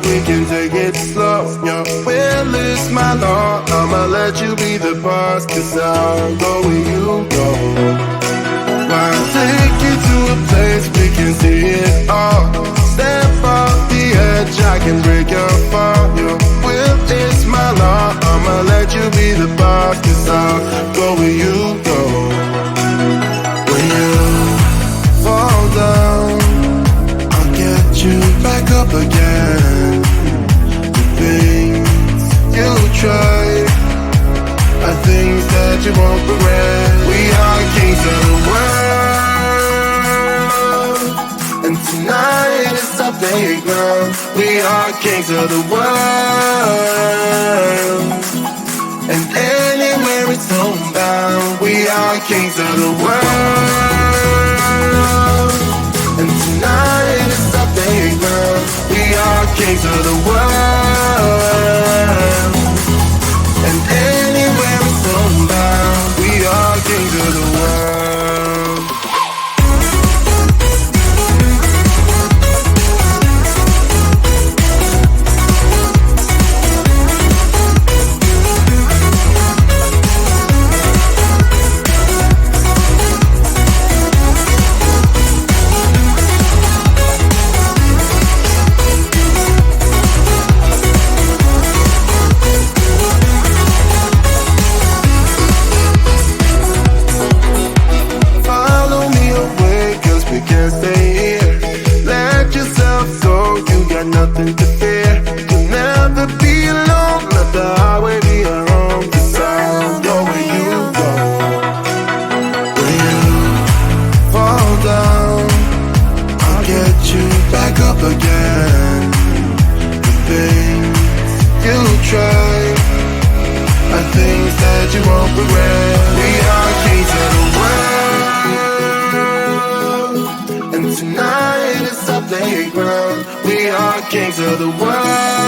we can take it slow. Your will is my law, I'ma let you be the boss, 'cause I'll go where you go. I'll take you to a place we can see it all. Step off the edge, I can break your fall. Your will is my law, I'ma let you be the boss, 'cause I'll go where you go. When you fall down, I'll get you back up again. The things you try are things that you won't regret. We are kings of the world, and tonight is our playground. We are kings of the world, and anywhere it's homebound. We are kings of the world, and tonight is our playground. We are kings of the world, and anywhere it's homebound. We are kings of the world. Nothing to fear, you'll never be alone. Let the highway be your home, 'cause I'll go where you go. When you fall down, I'll get you back up again. The things you try are things that you won't regret. We are kings of the world, and tonight is our playground. We are kings of the world,